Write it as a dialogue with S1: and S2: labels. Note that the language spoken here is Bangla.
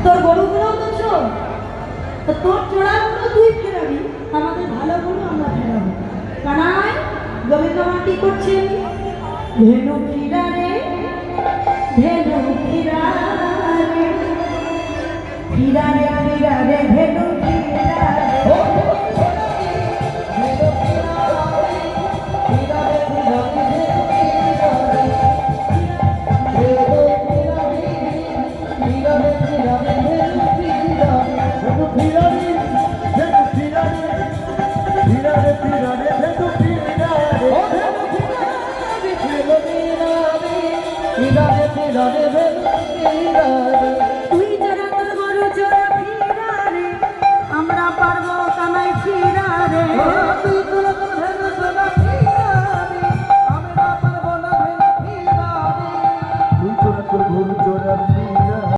S1: তোর গরুগুলো তো চোর, তো তোর চোরাগুলো তুই ফেরাবি, আমাদের ভালো গরু আমরা ফেরাবো। কানাই গোবিন্দ মা কি করছেন? ধেনু ফিরা রে, ধেনু ফিরা রে, ফিরা রে ফিরা রে, ধেনু ফিরা রে।
S2: Hare